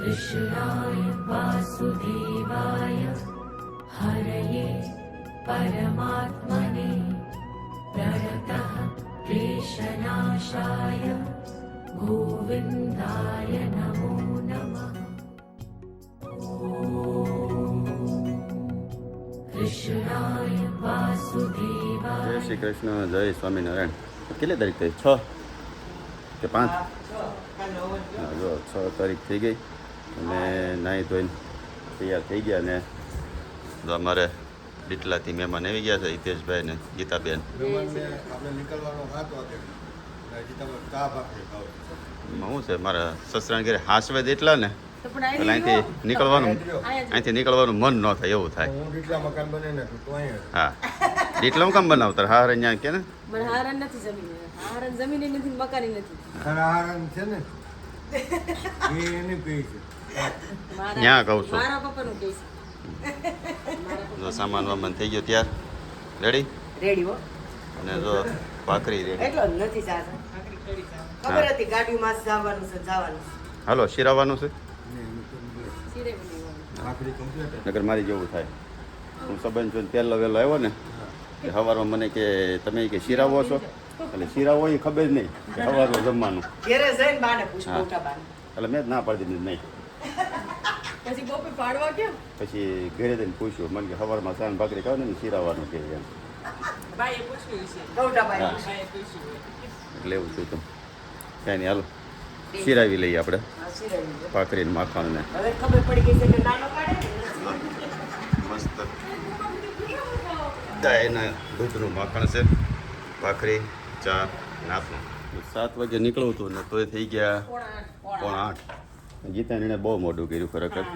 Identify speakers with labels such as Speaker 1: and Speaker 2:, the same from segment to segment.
Speaker 1: कृष्णाय वासुदेवाय हरये परमात्मने प्रणतः क्लेशनाशाय गोविन्दाय नमो नमः। कृष्णाय वासुदेवाय।
Speaker 2: जय श्री कृष्ण, जय स्वामीनारायण। કેટલી તારીખ થઈ? 6 કે 5? હા, જો 6 તારીખ થઈ ગઈ અને નાહી ધોઈને તૈયાર થઈ ગયા ને જો અમારે ડીટલાથી મહેમાન આવી ગયા છે, હિતેશભાઈ ને ગીતાબેન. શું છે મારા સસરાને ઘરે હાસવે એટલા ને એટલે અહીંથી નીકળવાનું મન ન થાય એવું થાય. હા, ડીટલામાં કામ બનાવતા હાર અહીંયા કે ને
Speaker 3: જમીન નથી, મકાન નથી.
Speaker 2: ત્યાં કહું છું
Speaker 3: મારા પપ્પાનું કહે છે.
Speaker 2: જો સામાન વામાન થઈ ગયો ત્યાર રેડી
Speaker 3: રેડી હો.
Speaker 2: અને જો ભાખરી રેડી.
Speaker 3: એટલો જ નથી ચાલતો. ખબર હતી ગાડીમાં જવાનું છે.
Speaker 2: હાલો શિરાવાનું છે
Speaker 3: સિરે બનાવવાનું.
Speaker 2: નગર મારી જેવું થાય. હું સંબંધ જોઈને પહેલો વહેલો આવ્યો ને કે સવારમાં મને કે તમે કે શિરાવો છો એટલે શિરાવો એ ખબર નહીં કે સવારનું જમવાનું.
Speaker 3: ઘરે જઈને બાને પૂછું, મોટા બાને.
Speaker 2: એટલે મેં જ ના પાડી દીધી નહીં.
Speaker 3: પછી બપોર પાડવા કેમ?
Speaker 2: પછી ઘરે જઈને પૂછ્યું મને કે સવારમાં સાન ભાખરી ખાવ ને શિરાવાનું કે એમ.
Speaker 3: બાઈએ પૂછ્યું છે. મોટા બાઈએ
Speaker 2: હા.
Speaker 3: પૂછ્યું.
Speaker 2: એટલે એવું થયું હતું. કાંઈ નહીં હાલો શિરાવી લઈએ આપણે
Speaker 3: હા, સિરાવી દે.
Speaker 2: ભાખરી ને માખણ ને
Speaker 3: હવે ખબર પડી ગઈ છે કે નાનો કાઢે ને.
Speaker 2: મસ્ત ગાયના દૂધનું માખણ છે, ભાખરી, ચા, નાસ્તો. 7 વાગે નીકળવું હતું ને તોય થઈ ગયા 7:45. ગીતાને બહુ મોડું કર્યું ખરેખર.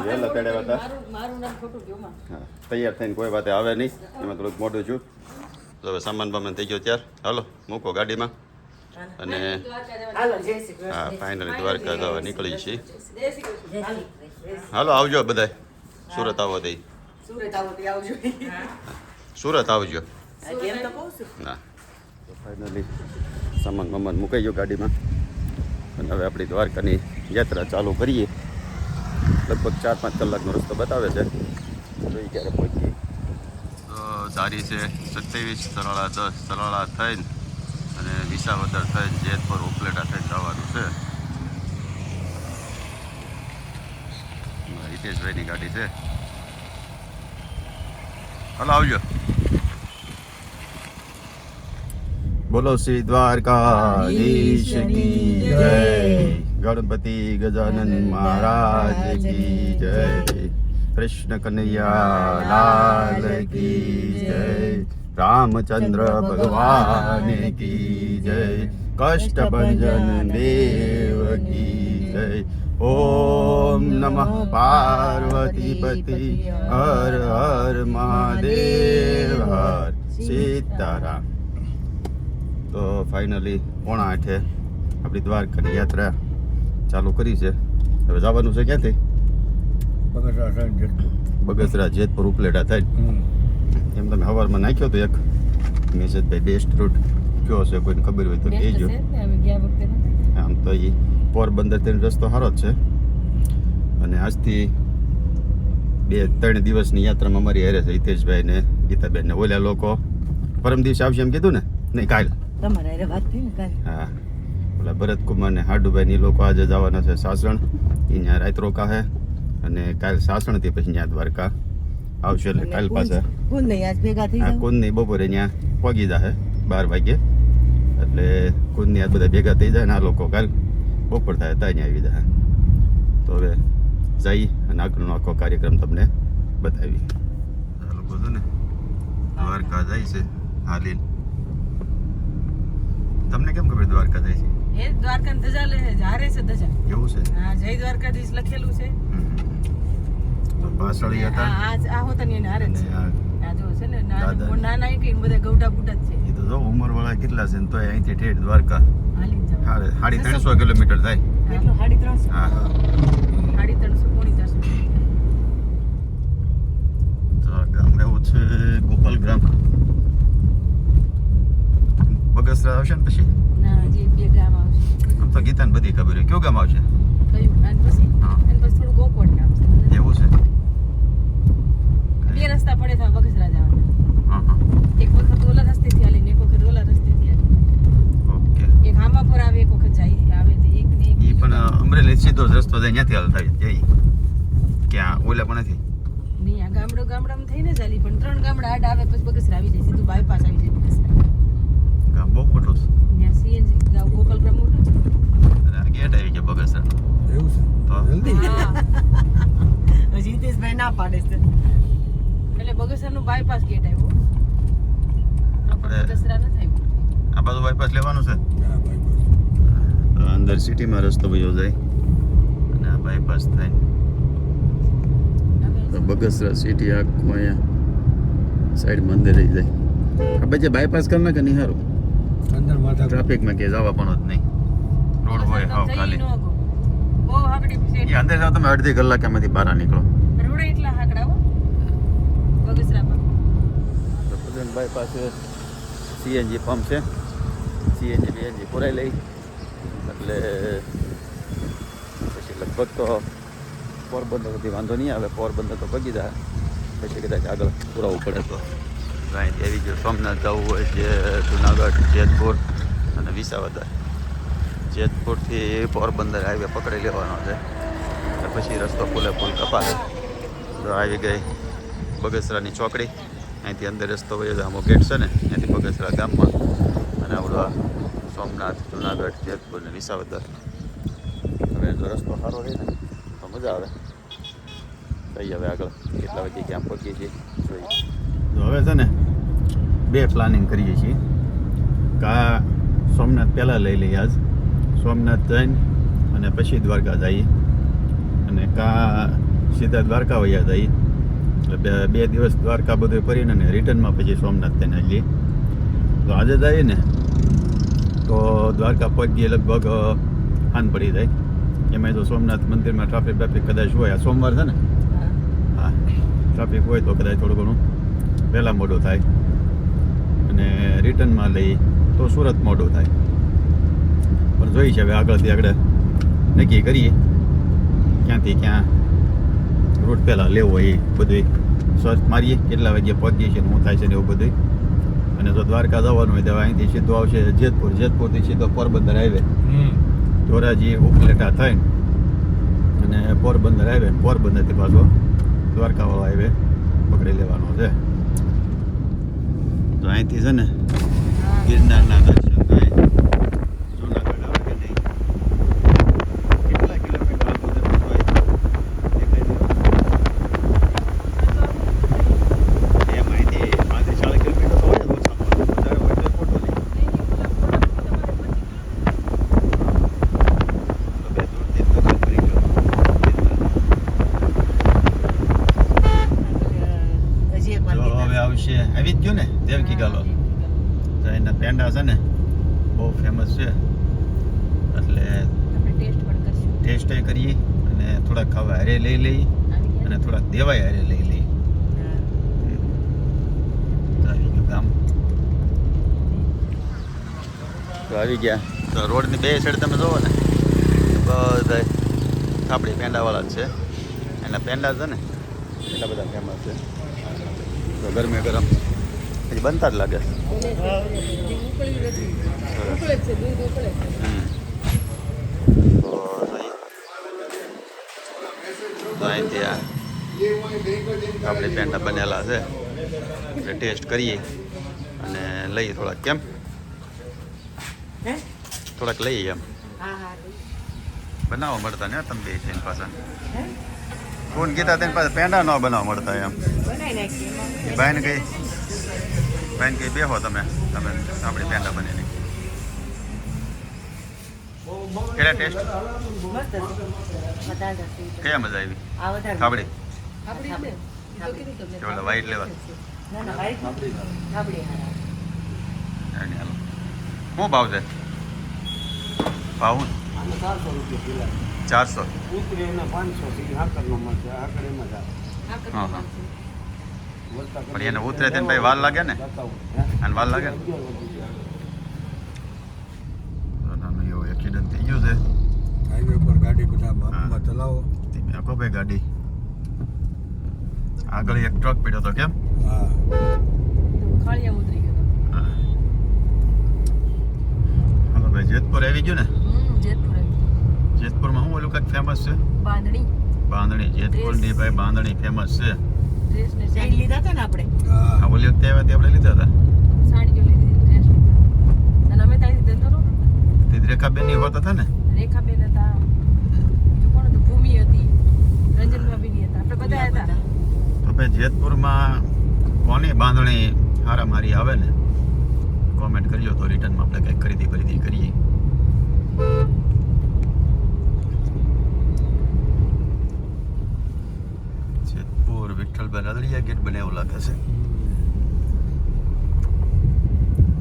Speaker 2: વહેલા તેડ્યા હતા.
Speaker 3: મારું નામ ખોટું ગયું માં.
Speaker 2: હા, તૈયાર થઈને કોઈ વાતે આવે નહીં, એમાં થોડુંક મોડું છું. તો હવે સામાન બામાન થઈ ગયો ત્યાર હાલો મૂકો ગાડીમાં અને
Speaker 3: હાલો જય શ્રી કૃષ્ણ.
Speaker 2: હા ફાઇનલી દ્વારકા જવા નીકળી છીએ.
Speaker 3: જય શ્રી કૃષ્ણ.
Speaker 2: હાલો આવજો બધાય. સુરત આવો તઈ
Speaker 3: સુરત આવો તે આવજો.
Speaker 2: સુરત આવજો.
Speaker 3: કેમ તો કહું છું.
Speaker 2: ના તો ફાઇનલી સામાન બામાન મુકાઈ ગયો ગાડીમાં અને હવે આપણી દ્વારકાની યાત્રા ચાલુ કરીએ. લગભગ 4-5 કલાકનો રસ્તો બતાવે છે, જોઈ ક્યારે પહોંચીએ. તો સારી છે 27, સરાળા 10, સરાળા થઈને અને વિસાવદર થઈને જેતપુર ઉપલેટા થઈને જવાનું છે. હિતેશભાઈની ગાડી છે. હાલો આવજો. બોલો શ્રી દ્વારકાધીશ કી જય, ગણપતિ ગજાનન મહારાજ કી જય, કૃષ્ણ કનૈયા લાલ કી જય, રામચંદ્ર ભગવાન કી જય, કષ્ટભંજન દેવ કી જય. ઓમ નમઃ પાર્વતીપતિ હર હર મહાદેવ હર સીતારામ. તો ફાઇનલી 7:45 આપણી દ્વારકાની યાત્રા ચાલુ કરી છે. હવે જવાનું છે ક્યાંથી? બગસરા જેતપુર ઉપલેટા થાય. એમ તમે સવારમાં નાખ્યો તો એક મેસેજ ભાઈ બેસ્ટ રૂટ કયો છે કોઈને ખબર હોય તો કહેજો. આમ તો એ પોરબંદર તેનો રસ્તો સારો જ છે અને આજથી 2-3 દિવસની યાત્રામાં અમારી હારે છે હિતેશભાઈ ને ગીતાબેન ને. ઓલા લોકો પરમ દિવસે આવશે એમ કીધું ને? નહીં કાલ.
Speaker 3: તમારે હારે વાત થઈ ને કાલે.
Speaker 2: હા, ઓલા ભરતકુમાર ને હાડુભાઈ ની લોકો આજે જવાના છે સાસણ. અહીંયા રાત રોકા છે અને કાલ સાસણથી પછી ત્યાં દ્વારકા આવશે. એટલે કાલ પાછા
Speaker 3: કોણ નહીં આજ ભેગા થઈ જાવ.
Speaker 2: કુંદની બપોરે ત્યાં પહોંચી જશે 12 વાગે. એટલે કુંદની આ બધા ભેગા થઈ જાય ને આ લોકો કાલ બપોર થાય ત્યાં આવી જાય. તો હવે જઈ અને આગળનો આખો કાર્યક્રમ તમને બતાવી. આ લોકો છે ને દ્વારકા જાય છે હાલી. તમને કેમ ખબર દ્વારકા જાય છે?
Speaker 3: એ દ્વારકા ધજા લે છે, હારે છે ધજા.
Speaker 2: એવું છે?
Speaker 3: હા, જય દ્વારકાધીશ લખેલું છે.
Speaker 2: તો પાછળ હતા
Speaker 3: આ હોતા ને હારે છે.
Speaker 2: આ
Speaker 3: આ જો છે ને
Speaker 2: દાદા.
Speaker 3: નાના કે બધા ગૌડા બુડા જ છે.
Speaker 2: એ તો જો ઉંમરવાળા કેટલા છે ને તોય અહીંથી ઠેઠ દ્વારકા
Speaker 3: હાલી જાવ.
Speaker 2: 350 કિલોમીટર થાય.
Speaker 3: કેટલો 350?
Speaker 2: હા
Speaker 3: 350 પોણી જશે.
Speaker 2: તો આ ગામ રહેવું છે ગોપાલ ગ્રામ. બગસરા આવશે ને પછી?
Speaker 3: ના, હજી 2 ગામ આવશે.
Speaker 2: આમ તો ગીતાને બધી ખબર હોય. કયું ગામ આવશે?
Speaker 3: કયું? અને પછી
Speaker 2: હા સીધો જ રસ્તો જાય ત્યાંથી હાલ થાય જઈ ક્યાં ઓલા પણ નથી
Speaker 4: નહીં આ ગામડામાં થઈને ચાલી પણ 3 ગામડા આડા આવે પછી બગસરા આવી જાય સીધું બાયપાસ આવી જાય બગસરા
Speaker 2: ગામ બહુ મોટું છે
Speaker 4: ત્યાં સીએનજી ગામ ગોપાલગ્રામ મોટું છે
Speaker 2: અને આ ગેટ આવી ગયા બગસરા
Speaker 5: એવું છે
Speaker 2: તો
Speaker 5: જલ્દી
Speaker 4: હા
Speaker 3: હજી હિતેશભાઈ ના પાડે છે
Speaker 4: એટલે બગસરાનું બાયપાસ ગેટ આવ્યો આપણે બગસરા ન થાય
Speaker 2: આ બાજુ બાયપાસ લેવાનું છે
Speaker 5: હા ભાઈ બસ
Speaker 2: તો અંદર સિટીમાં રસ્તો વયો જાય અને આ બાયપાસ થાય તો બગસરા સિટી આખું અહીંયા સાઈડમાં અંદર રહી જાય આ પછી બાયપાસ કરના કે નહીં સારું
Speaker 5: અંદર માથા
Speaker 2: ટ્રાફિકમાં કે જવા પણ જ નહીં રોડ હોય હાવ ખાલી
Speaker 4: બહુ હાકડી
Speaker 2: એ અંદર જાવ તમે અડધી કલાકમાંથી બહાર નીકળો
Speaker 4: રોડ એટલા હાકડા હો બગસરામાં
Speaker 2: તો પ્રેઝન્ટ બાયપાસ સીએનજી પંપ છે સીએનજી બીએનજી પુરાઈ લઈ એટલે પછી લગભગ તો પોરબંદર સુધી વાંધો નહીં આવે પોરબંદર તો પગી જાય પછી કદાચ આગળ પુરાવવું પડે તો અહીંથી આવી ગયું સોમનાથ જવું હોય જે જુનાગઢ જેતપુર અને વિસાવદર જેતપુરથી પોરબંદર હાઈવે પકડી લેવાનો છે અને પછી રસ્તો ફૂલે ફૂલ કપાશે તો આવી ગઈ બગસરાની ચોકડી અહીંથી અંદર રસ્તો વયો આમો ગેટ છે ને અહીંથી બગસરા ગામમાં અને આપણો સોમનાથ જુનાગઢ જેતપુર ને વિસાવદર હવે જો રસ્તો સારો રહે ને તો મજા આવે થઈ હવે આગળ કેટલા વાગે ક્યાં પહોંચીએ છીએ જોઈએ હવે છે ને 2 પ્લાનિંગ કરીએ છીએ કા સોમનાથ પહેલાં લઈ લઈએ આજ સોમનાથ જઈને અને પછી દ્વારકા જઈએ અને કા સીધા દ્વારકા વયા જઈએ એટલે 2 દિવસ દ્વારકા બધું ફરીને અને રિટર્નમાં પછી સોમનાથ તેને લઈએ તો આજે જઈએ ને તો દ્વારકા પહોંચીએ લગભગ હાન પડી જાય એમાં તો સોમનાથ મંદિરમાં ટ્રાફિક બ્રાફિક કદાચ હોય આ સોમવાર છે ને હા ટ્રાફિક હોય તો કદાચ થોડું ઘણું પહેલાં મોડું થાય અને રિટર્નમાં લઈ તો સુરત મોડું થાય પણ જોઈ છે હવે આગળથી આગળ નક્કી કરીએ ક્યાંથી ક્યાં રૂટ પહેલાં લેવો હોય એ બધું સર્ચ મારીએ કેટલા વાગ્યે પહોંચીએ છીએ શું થાય છે ને એવું બધું અને જો દ્વારકા જવાનું હોય તો અહીંથી સીધો આવશે જેતપુરથી સીધો પોરબંદર હાઈવે ધોરાજી ઉપલેટા થઈને અને પોરબંદર હાઈવે પોરબંદરથી પાછો દ્વારકાવાળો હાઈવે પકડી લેવાનો છે તો અહીંથી છે ને ગિરનારના દર્શન થાય જૂનાગઢ આવે કે નહીં કેટલા કિલોમીટર આ બધું હોય દેખાય છે એમ અહીંથી 40 કિલોમીટર તો હોય જ ઓછામાં ઓછું વધારે હોય તો ફોટો લઈ તો બે દૂરથી દર્શન કરી ગયો
Speaker 3: હજી એક વાર
Speaker 2: જો હવે આવશે આવી જ ગયું ને દેવકી ગાલો તો એના પેંડા છે ને બહુ ફેમસ છે એટલે
Speaker 4: આપણે ટેસ્ટ પણ કરશું
Speaker 2: ટેસ્ટ કરીએ અને થોડાક ખાવા હારે લઈ લઈએ અને થોડાક દેવાય હારે લઈ લઈએ તો આવી ગયું ગામ તો આવી ગયા તો રોડની બે સાઈડ તમે જોવો ને બધા થાપડી પેંડાવાળા જ છે એના પેંડા છે ને એટલા બધા ફેમસ છે તો ગરમે ગરમ હજી બનતા જ લાગે
Speaker 4: ઉકળે છે દૂધ ઉકળે છે
Speaker 2: તો અહીંથી આ આપણે પેંડા બનેલા છે એટલે ટેસ્ટ કરીએ અને લઈએ થોડાક કેમ
Speaker 3: હે
Speaker 2: થોડાક લઈએ એમ
Speaker 3: હા હા
Speaker 2: બનાવવા મળતા ને તમે બે તેની પાછા
Speaker 3: હે
Speaker 2: કોણ કીધા તેની પાસે પેંડા ન બનાવવા મળતા એમ
Speaker 3: બનાવી નાખીએ
Speaker 2: એ ભાઈને કઈ બેહો તમે આપણી પેંડા બનેલી કેળા ટેસ્ટ
Speaker 3: મસ્ત છે વધારે જશે
Speaker 2: કયા મજા આવી
Speaker 3: આ વધારે
Speaker 2: થાબડી
Speaker 4: આપણી જ ને ઈ તો કીધું તમને
Speaker 2: કે ઓલા white લેવા?
Speaker 3: ના ના વાઈટ થાબડી હારા
Speaker 2: એની હાલો શું ભાવ છે ભાવ શું? 400
Speaker 5: ઉતરે એના 500 થી હાકરનો મળશે હાકર એમાં જ
Speaker 4: આ કરતું
Speaker 2: હા, હા.
Speaker 4: છે.
Speaker 2: પણ એને ઉતરે તેને ભાઈ વાર લાગે ને અને વાર લાગે ને નાનું એવું એક્સિડન્ટ થઈ ગયું છે
Speaker 5: હાઈવે પર ગાડી બધા માપમાં ચલાવો
Speaker 2: ધીમે આખો ભાઈ ગાડી આગળ એક ટ્રક પડ્યો હતો કેમ
Speaker 5: હા
Speaker 4: ખાળિયા ઉતરી ગયો
Speaker 2: હા. હાલો ભાઈ જેતપુર આવી ગયું ને
Speaker 4: જેતપુર આવી
Speaker 2: જેતપુરમાં શું ઓલું કંઈક ફેમસ છે?
Speaker 4: બાંધણી
Speaker 2: બાંધણી. જેતપુરની ભાઈ બાંધણી ફેમસ છે.
Speaker 4: ડ્રેસ ને
Speaker 3: સાઈડ લીધા હતા ને આપણે
Speaker 5: હા
Speaker 2: આ ઓલી વખતે આવ્યા તે આપણે લીધા હતા.
Speaker 4: સાડીઓ લીધી ડ્રેસ અને અમે ત્યાંથી ધંધો નહોતો કરતા.
Speaker 2: તે રેખાબેનની હોત હતા ને?
Speaker 4: રેખાબેન હતા, બીજું કોણ હતું? ભૂમિ હતી, રંજનભાભીની હતા, આપણે બધા હતા.
Speaker 2: તો ભાઈ જેતપુરમાં કોની બાંધણી હારામારી આવે ને કોમેન્ટ કરજો તો રિટર્નમાં આપણે કંઈક ખરીદી કરીએ. જેતપુર વિઠ્ઠલભાઈ રાદડિયા ગેટ બને એવું લાગે છે.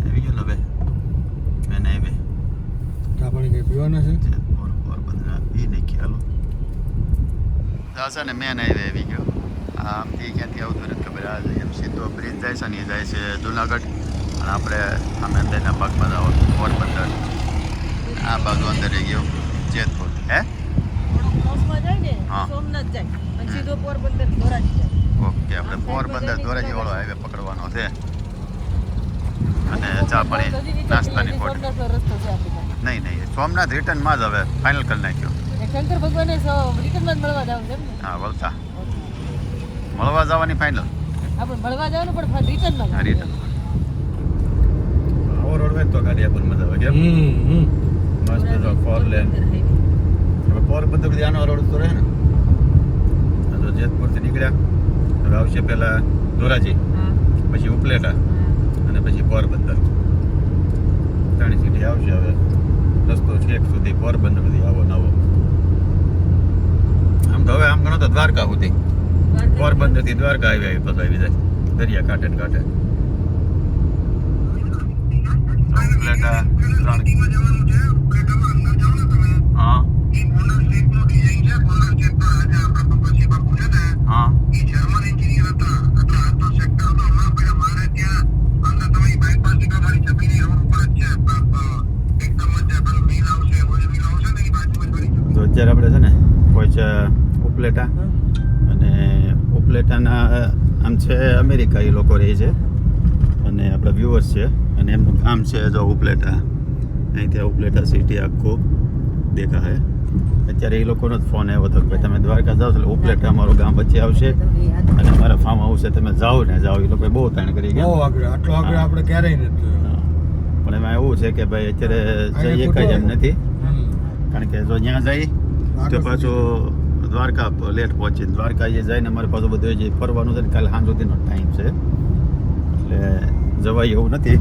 Speaker 2: આવી ગયો ને હવે મેં આવી
Speaker 5: ચા પાણી કઈ પીવાના છે
Speaker 2: જેતપુર પોરબંદર પી નહીં ખ્યાલો દાસા ને મેં આવી ગયો. આમથી ક્યાંથી આવતું નથી ખબર. આ એમ સીધો બ્રિજ જાય છે ને એ જાય છે જુનાગઢ અને આપણે આમે અંદરના ભાગમાં જાઓ પોરબંદર. આ બાજુ અંદર રહી ગયો જેતપુર. હે
Speaker 4: થોડુંક ક્રોસમાં જાય ને
Speaker 2: હા.
Speaker 4: સોમનાથ જાય અને સીધો પોરબંદર ધોરાજી જાય.
Speaker 2: ઓકે આપણે પોરબંદર ધોરાજી વાળો હાઈવે પકડવાનો છે અને ચા પાણી નાસ્તાની ખોટ
Speaker 4: સોમનાથનો રસ્તો છે આપણી પાસે.
Speaker 2: નહીં સોમનાથ રિટર્નમાં જ હવે ફાઇનલ કરી નાખ્યો.
Speaker 4: એ શંકર ભગવાને રિટર્નમાં જ મળવા જવાનું છે એમ ને?
Speaker 2: હા વલસા મળવા જવાની ફાઇનલ.
Speaker 4: આપણે મળવા જવાનું પણ રિટર્નમાં
Speaker 2: હા રિટર્ન આવો રોડ હોય ને તો ગાડી આપણને મજા આવે કેમ મસ્ત જો ફોર લેન. હવે પોરબંદર સુધી આનો રોડ તો રહે ને. આ તો જેતપુરથી નીકળ્યા હવે આવશે પહેલા ધોરાજી પછી ઉપલેટા અને પછી પોરબંદર. ત્રણ સિટી આવશે હવે. રસ્તો છેક સુધી પોરબંદર સુધી આવો નવો. આમ તો હવે આમ ગણો તો દ્વારકા સુધી પોરબંદર થી દ્વારકા આવી પછી આવી જાય દરિયા કાંઠે ને કાંઠે. ઉપલેટા 3 હા હા તો અત્યારે આપણે છે ને પહોંચ્યા ઉપલેટા અને ઉપલેટાના આમ છે અમેરિકા એ લોકો રહે છે અને આપણા વ્યુઅર્સ છે અને એમનું ગામ છે જો ઉપલેટા. અહીંથી આ ઉપલેટા સિટી આખું દેખાય. અત્યારે એ લોકોનો જ ફોન આવ્યો હતો કે ભાઈ તમે દ્વારકા જાઓ એટલે ઉપલેટા અમારું ગામ વચ્ચે આવશે અને અમારા ફાર્મ હાઉસ છે તમે જાઓ ને જાઓ. એ લોકોએ બહુ તાણ કરી ગયા.
Speaker 5: બહુ આગળ આટલો આગળ આપણે ક્યારેય નથી જોયો.
Speaker 2: પણ એમાં એવું છે કે ભાઈ અત્યારે જઈએ કઈ એમ નથી કારણ કે જો ત્યાં જઈ તો પાછું દ્વારકા લેટ પહોંચી. દ્વારકા એ જાય ને અમારે પાછું બધું જે ફરવાનું છે ને કાલે સાંજ સુધીનો ટાઈમ છે એટલે જવાય એવું નથી.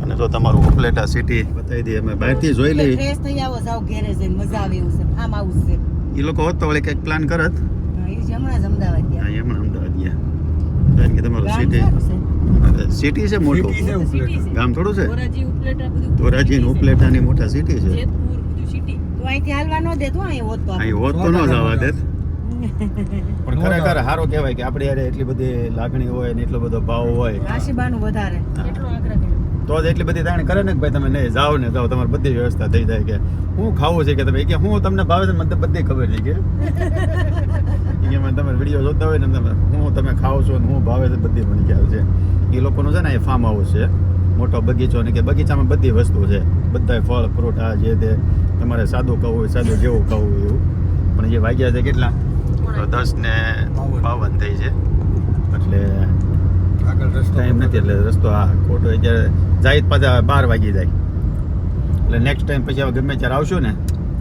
Speaker 2: અને જો તમારું ઉપલેટા સિટી બતાવી દઈએ અમે બહારથી જોઈ લઈએ.
Speaker 3: ફ્રેશ થઈ આવો જાવ ઘેરે જઈને મજા આવે એવું છે આમ આવું છે
Speaker 2: એ લોકો હોત તો વળી કંઈક પ્લાન કરત.
Speaker 3: હા, એ છે હમણાં જ અમદાવાદ ગયા
Speaker 2: હા એમણે અમદાવાદ ગયા કારણ કે તમારું
Speaker 3: ગામ
Speaker 2: સિટી
Speaker 3: સારું છે.
Speaker 2: સિટી છે મોટું
Speaker 5: સિટી છે ઉપલેટા.
Speaker 2: ગામ થોડું છે.
Speaker 4: ધોરાજી ઉપલેટા બધું
Speaker 2: ધોરાજી ને ઉપલેટાની મોટા સિટી છે.
Speaker 4: જેતપુર બધું સિટી.
Speaker 3: તું અહીંથી હાલવા ન દેતો અહીં હોત તો
Speaker 2: અહીં હોત તો ન જવા દેત. પણ ખરેખર સારું કહેવાય કે આપણે યાર એટલી બધી લાગણી હોય ને એટલો બધો ભાવ હોય
Speaker 3: રાશિબાનું વધારે
Speaker 4: કેટલો આગ્રહ કર્યો.
Speaker 2: તો જ એટલી બધી તાણ કરે ને કે ભાઈ તમે નહીં જાઓ ને જાઓ તમારી બધી વ્યવસ્થા થઈ જાય કે હું ખાવું છે કે તમે કે હું તમને ભાવે છે મને તો બધી ખબર છે કે એમાં તમે વિડીયો જોતા હોય ને તમે ખાઓ છો ને હું ભાવે છે બધી મને ખ્યાલ છે. એ લોકોનું છે ને એ ફાર્મ હાઉસ છે મોટો બગીચો ને કે બગીચામાં બધી વસ્તુ છે બધા ફળ ફ્રૂટ આ જે તે તમારે સાદું ખાવું હોય સાદું જેવું ખાવું હોય એવું. પણ જે વાગ્યા છે કેટલા તો 10:52 થઈ છે એટલે
Speaker 5: આગળ રસ્તો
Speaker 2: ટાઈમ નથી એટલે રસ્તો આ ખોટો અત્યારે જાય પાછા 12 વાગી જાય એટલે નેક્સ્ટ ટાઈમ પછી હવે ગમે ત્યારે આવશું ને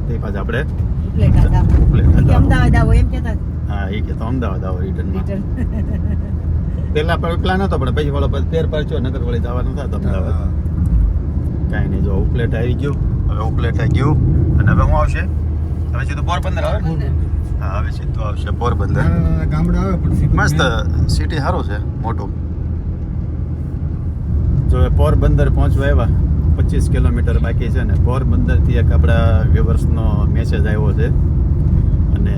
Speaker 2: તે પાછા આપણે
Speaker 3: ઉપલેટા જાવ
Speaker 2: ઉપલેટા
Speaker 3: કે
Speaker 2: જાવ.
Speaker 3: અમદાવાદ આવો એમ કહેતા
Speaker 2: હા એ કે તો અમદાવાદ આવો રિટર્નમાં.
Speaker 3: રિટર્ન
Speaker 2: પહેલા પ્લાન હતો પણ પછી વાળો ફેરફાર થયો નગર વળી જવાનું થતું અમદાવાદ. કાંઈ નહીં જો ઉપલેટા આવી ગયું. હવે ઉપલેટા ગયું અને હવે હું આવશે હવે સીધું પોરબંદર આવે ને? હા હવે સીધું આવશે પોરબંદર.
Speaker 5: નાના ગામડા આવે પણ સીધું
Speaker 2: મસ્ત સિટી સારું છે મોટું. જો એ પોરબંદર પહોંચવા આવ્યા 25 કિલોમીટર બાકી છે ને પોરબંદરથી એક આપણા વ્યુઅર્સનો મેસેજ આવ્યો છે અને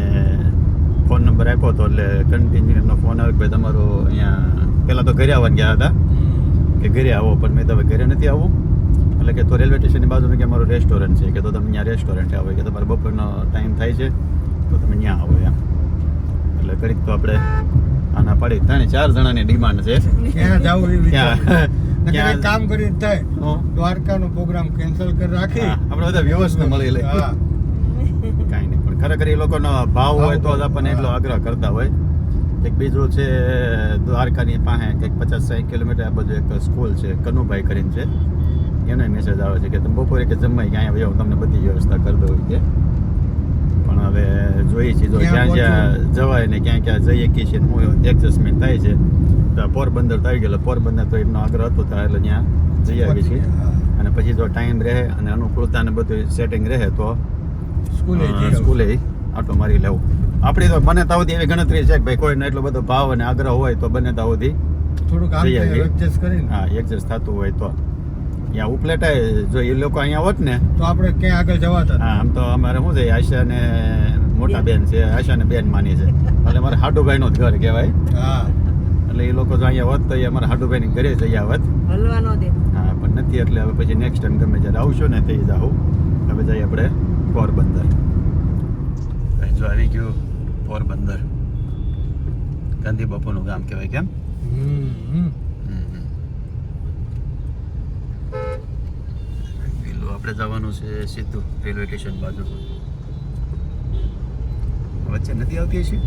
Speaker 2: ફોન નંબર આપ્યો હતો એટલે કન્ટિન્યુનો ફોન આવ્યો કે ભાઈ તમારો અહીંયા પહેલાં તો ઘરે આવવાનું ગયા હતા કે ઘરે આવો પણ મેં તો હવે ઘરે નથી આવવું એટલે કે તો રેલવે સ્ટેશનની બાજુમાં કે અમારું રેસ્ટોરન્ટ છે કે તો તમે ત્યાં રેસ્ટોરન્ટ આવો કે તમારે બપોરનો ટાઈમ થાય છે તો તમે ત્યાં આવો એમ. એટલે કરી તો આપણે આના પાડી 3-4 જણાની ડિમાન્ડ છે.
Speaker 5: ક્યાં જાવું એ વિચાર
Speaker 2: ક્યાં
Speaker 5: એક કામ કરીને થાય
Speaker 2: હું?
Speaker 5: દ્વારકાનો પ્રોગ્રામ કેન્સલ કરી રાખી
Speaker 2: હા, આપણે બધા વ્યવસ્થા મળી લઈ
Speaker 5: હા
Speaker 2: કાંઈ ખરેખર એ લોકોનો ભાવ હોય તો જ આપણને એટલો આગ્રહ કરતા હોય. એક બીજું છે દ્વારકાની પાસે કંઈક 50-60 કિલોમીટર આ બાજુ એક સ્કૂલ છે, કનુભાઈ કરીને છે. એનો મેસેજ આવે છે કે તમે બપોરે કે જમવાય કે અહીંયા હું તમને બધી વ્યવસ્થા કરી દઉં કે. પણ હવે જોઈએ છીએ જો જ્યાં જ્યાં જવાય ને ક્યાં ક્યાં જઈએ કે છે હું એડજસ્ટમેન્ટ થાય છે. તો પોરબંદર તો આવી ગયેલો, પોરબંદર તો એમનો આગ્રહ હતો તો એટલે ત્યાં જઈ આવી છીએ. અને પછી જો ટાઈમ રહે અને અનુકૂળતા ને બધું સેટિંગ રહે તો સ્કૂલે આટો મારી લેવું. આપણી તો બને ત્યાં સુધી એવી ગણતરી છે કે ભાઈ કોઈને એટલો બધો ભાવ અને આગ્રહ હોય તો બને ત્યાં સુધી
Speaker 5: થોડુંક એડજસ્ટ કરીને
Speaker 2: હા એડજસ્ટ થતું હોય તો. ત્યાં ઉપલેટાય જો એ લોકો અહીંયા હોત ને
Speaker 5: તો આપણે ક્યાં આગળ જવાતા.
Speaker 2: હા આમ તો અમારે શું છે આશા ને મોટા બેન છે, આશા ને બેન માની છે એટલે અમારે હાડુભાઈ નું જ ઘર કહેવાય.
Speaker 5: હા
Speaker 2: એટલે એ લોકો જો અહીંયા હોત તો એ અમારા હાડુભાઈ ની ઘરે જઈ આવત.
Speaker 4: હલવા નો દે.
Speaker 2: હા પણ નથી એટલે હવે પછી નેક્સ્ટ ટાઈમ ગમે જ્યારે આવશો ને તે જાઉં. હવે જઈએ આપણે પોરબંદર. જો આવી ગયું પોરબંદર, ગાંધી બાપુનું ગામ કહેવાય. કેમ પેલું આપણે જવાનું છે સીધું રેલવે સ્ટેશન બાજુ. વચ્ચે નથી આવતી છે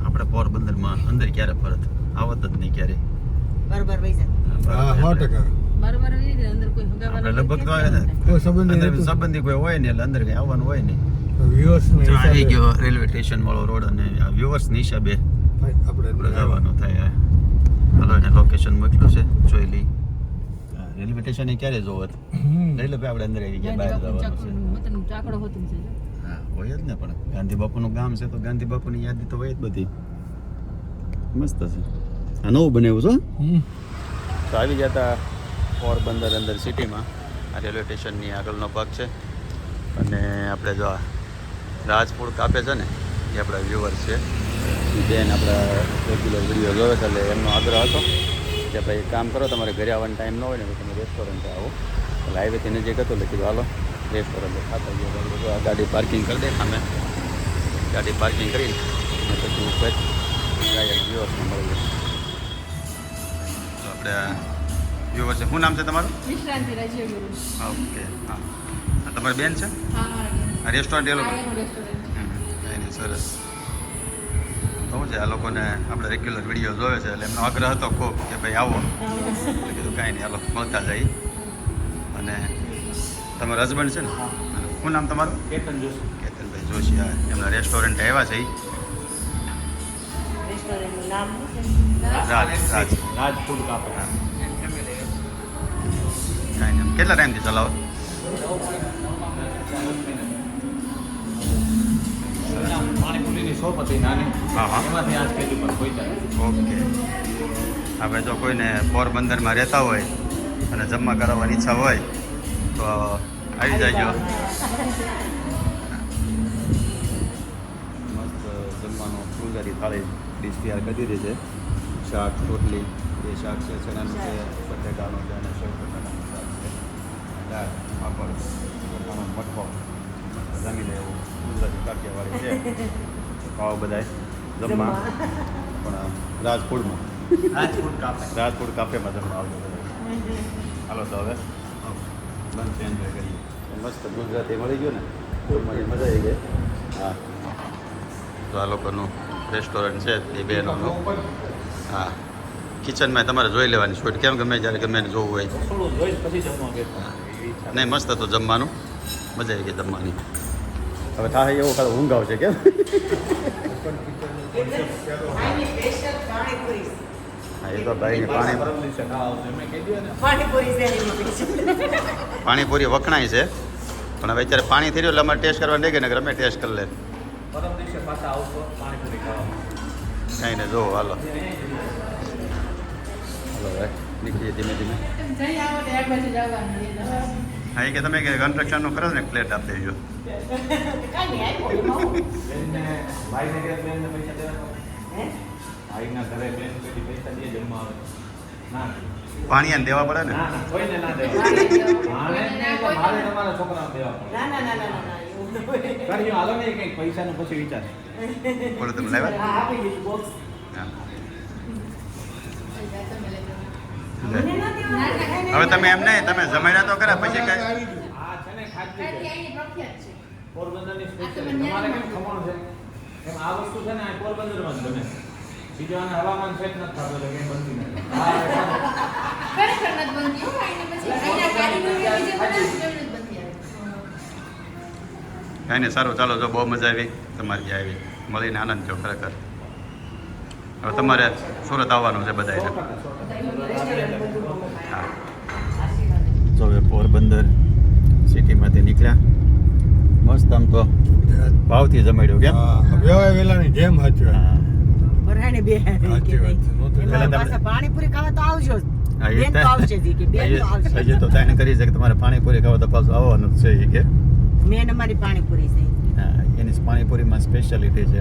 Speaker 2: આપણે પોરબંદરમાં અંદર ક્યારે ફરત આવત જ નહીં ક્યારે.
Speaker 4: બરાબર પૈસા.
Speaker 5: હા 100%.
Speaker 4: બરાબર ઈ અંદર કોઈ
Speaker 2: આપણે
Speaker 4: હગાવાળા
Speaker 2: લગભગ તો આવે ને
Speaker 5: કોઈ સંબંધી
Speaker 2: અંદર
Speaker 5: નહોતું.
Speaker 2: સંબંધી કોઈ હોય ને એટલે અંદર કઈ આવવાનું હોય નહીં.
Speaker 5: Viewers ને
Speaker 2: જો આવી
Speaker 5: હિસાબે
Speaker 2: ગયો રેલવે સ્ટેશન વાળો રોડ અને વ્યુઅર્સ ની હિસાબે
Speaker 5: આપણે
Speaker 2: આપણે જવાનું થાય. હાલો એને લોકેશન મોકલ્યું છે જોઈ લઈ. રેલવે સ્ટેશન એ ક્યારે જોવત લઈ લે આપણે અંદર આવી ગયા બહાર જવાનું છે.
Speaker 4: મતલબ ચાકડો હોતું છે.
Speaker 2: હા હોય જ ને પણ ગાંધી બાપુનું ગામ છે તો ગાંધી બાપુની યાદી તો હોય જ બધી. મસ્ત છે. આ નવું બનાવ્યું છો. તો આવી જતા પોરબંદર અંદર સિટીમાં આ રેલવે સ્ટેશનની આગળનો ભાગ છે. અને આપણે જો આ રાજપુર કાપે છે ને એ આપણા વ્યુઅર્સ છે. બેન આપણા રેગ્યુલર વિડીયો જોવે છે એટલે એમનો આગ્રહ હતો કે ભાઈ કામ કરો તમારે ઘરે આવવાનો ટાઈમ ન હોય ને તો તમે રેસ્ટોરન્ટે આવો. એટલે હાઈવેથી નજીક હતું એટલે કીધું હાલો રેસ્ટોરન્ટે ખાતા ગયો. આ ગાડી પાર્કિંગ કરી દે સામે, ગાડી પાર્કિંગ કરીને પછી ઉપર વ્યુઅર્સને મળી જાય. તો આપણે વ્યુઅર્સ છે. શું નામ છે તમારું?
Speaker 4: વિશ્રાંતિ રાજ્ય ગુરુ.
Speaker 2: ઓકે હા તમારી બેન છે?
Speaker 4: હા
Speaker 2: આ રેસ્ટોરન્ટ એ લોકો
Speaker 4: રેસ્ટોરન્ટ.
Speaker 2: એની સરસ. તો શું છે આ લોકોને આપણે રેગ્યુલર વિડીયો જોવે છે એટલે એમનો આગ્રહ હતો ખૂબ કે ભાઈ આવો. એટલે કીધું કાંઈ નહીં હાલો મળતા જઈ. અને તમારા હસબન્ડ છે ને? શું નામ તમારું?
Speaker 5: કેતન જોશી.
Speaker 2: કેતનભાઈ જોશી. હા એમના રેસ્ટોરન્ટ આવ્યા છે.
Speaker 3: રેસ્ટોરન્ટનું નામ
Speaker 2: રાજ રાજ
Speaker 5: રાજપુર કાપે.
Speaker 2: કાંઈ નહીં. કેટલા ટાઈમથી ચલાવો?
Speaker 5: પાણીપુરીની શોપ હતી નાની,
Speaker 2: હા હા
Speaker 5: એમાંથી આજ પેલી પર પહોંચ્યા.
Speaker 2: ઓકે. આપણે જો કોઈને પોરબંદરમાં રહેતા હોય અને જમવા કરાવવાની ઈચ્છા હોય તો આવી જાયજો. મસ્ત જમવાનું ફૂલદારી થાળી ડીશ તૈયાર કરી દીધી છે. શાક, રોટલી, એ શાક છે ચણાનું છે, બટેટાનું છે અને સેવ બટાટાનું શાક છે, દાળ, પાપડ, બટાકાનો મઠો જમી લે એવું ફૂલદારી કાઠિયાવાડી છે. ખાવા બધાય જમવા પણ રાજપુરમાં રાજપુર કાફેમાં જમવા આવજો બધા. હાલો તો હવે લંચ એન્જોય કરીએ. મસ્ત ગુજરાતી મળી ગયું ને તો મને મજા આવી ગઈ. હા તો આ લોકોનું રેસ્ટોરન્ટ છે એ બેનોનું. હા કિચનમાં તમારે જોઈ લેવાની છૂટ કેમ ગમે જ્યારે ગમે એને જોવું હોય. નહીં મસ્ત હતું જમવાનું, મજા આવી ગઈ જમવાની. હવે થાય એવું કાલે ઊંઘ આવશે કેમ?
Speaker 3: આની સ્પેશિયલ પાણીપુરી.
Speaker 2: હા એ તો ભાઈને
Speaker 3: પાણીપુરી છે એની સ્પેશિયલ.
Speaker 2: પાણીપુરી વખણાય છે પણ હવે અત્યારે પાણી થઈ રહ્યું એટલે અમારે ટેસ્ટ કરવા નહીં ગઈ ને અમે ટેસ્ટ કરી લે. કાંઈ ને જોવો હાલો હાલો હવે નીકળીએ ધીમે ધીમે. હા એ કે તમે કે કન્સ્ટ્રક્શનનું ખરો ને પ્લેટ આપી દેજો.
Speaker 3: કાંઈ નહીં આપ્યો.
Speaker 2: પાણી આને દેવા પડે ને?
Speaker 3: ના ના ના ના ના એવું ન હોય.
Speaker 5: પૈસાનું પછી વિચાર.
Speaker 2: બોલો તમે લાવ્યા?
Speaker 3: હા આપી દીધું બોક્સ.
Speaker 2: હા.
Speaker 3: મને ના દેવાનું.
Speaker 2: હવે તમે એમ નહીં તમે જમાડ્યા તો ખરા પછી કઈ
Speaker 5: આ છે ને ખાદ્ય છે.
Speaker 6: પોરબંદરની સ્પેશિયલ તમારે કેમ ખમણ છે એમ આ વસ્તુ છે ને આ પોરબંદરમાં જ બને બીજું આને હવામાન સેટ નથી થતું એટલે કંઈ બનતી નથી
Speaker 7: ખરેખર નથી બનતી હો આઈને પછી અહીંયા કારીગરો બીજે બનાવે કેમ નથી બનતી આવે
Speaker 2: કાંઈ નહીં, સારું, ચાલો, જો બહુ મજા આવી તમારી જે આવી મળીને આનંદ થયો ખરેખર. હવે તમારે સુરત આવવાનું છે બધાને. હા, જો હવે પોરબંદર સિટીમાંથી નીકળ્યા, મસ્ત આમ તો ભાવથી જમાડ્યું કેમ.
Speaker 5: વ્યવહાર વેલાની જેમ સાચું
Speaker 2: હા,
Speaker 4: ભરાઈને બે
Speaker 5: સાચી વાત છે. નહોતું
Speaker 2: પહેલા
Speaker 4: એમાં પાછા પાણીપુરી ખાવા તો આવજો જ.
Speaker 2: હા, એ
Speaker 4: બેન તો આવશે જ ઈ કે બેન તો આવશે.
Speaker 2: હજી તો તાઈને કરી છે કે તમારે પાણીપુરી ખાવા તો પાછું આવવાનું જ છે એ કે.
Speaker 4: મેન અમારી પાણીપુરી છે.
Speaker 2: હા, એની પાણીપુરીમાં સ્પેશિયાલિટી છે,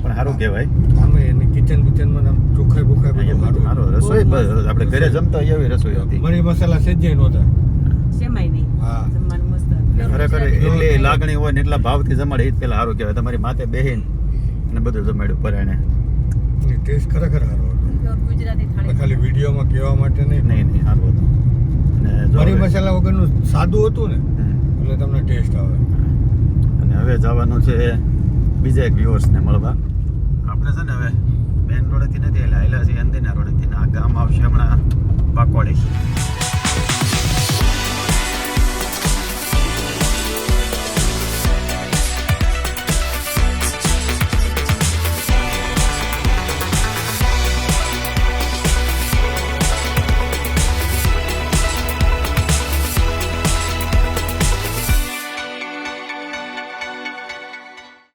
Speaker 2: પણ સારું કહેવાય.
Speaker 5: આમે એની કિચનમાં આમ ચોખાઈ બોખાઈ બધું સારું.
Speaker 2: સારું રસોઈ, બસ આપણે ઘરે જમતા હોય એવી રસોઈ હતી.
Speaker 5: મરી મસાલા સેજે નહોતા.
Speaker 4: સેમાય નહીં.
Speaker 5: હા.
Speaker 4: જમવાનું મસ્ત.
Speaker 2: ખરેખર એટલી લાગણી હોય ને એટલા ભાવથી જમાડે એ જ પેલા સારું કહેવાય. તમારી માથે બેહીન અને બધું જમાડ્યું પરાણે.
Speaker 5: ટેસ્ટ ખરેખર સારો હતો.
Speaker 4: પ્યોર ગુજરાતી થાળી.
Speaker 5: ખાલી વિડીયોમાં કહેવા માટે નહીં.
Speaker 2: નહીં સારું હતું. અને જો
Speaker 5: મરી
Speaker 2: હવે-
Speaker 5: મસાલા વગરનું સાદું હતું ને
Speaker 2: હમ.
Speaker 5: એટલે તમને ટેસ્ટ આવે.
Speaker 2: અને હવે જવાનું છે બીજા એક વ્યુઅર્સને મળવા. આપણે છે ને હવે મેઇન રોડેથી નથી એટલે હાલ્યા છીએ અંદરના રોડેથી. આ ગામ આવશે હમણાં બાકોડી.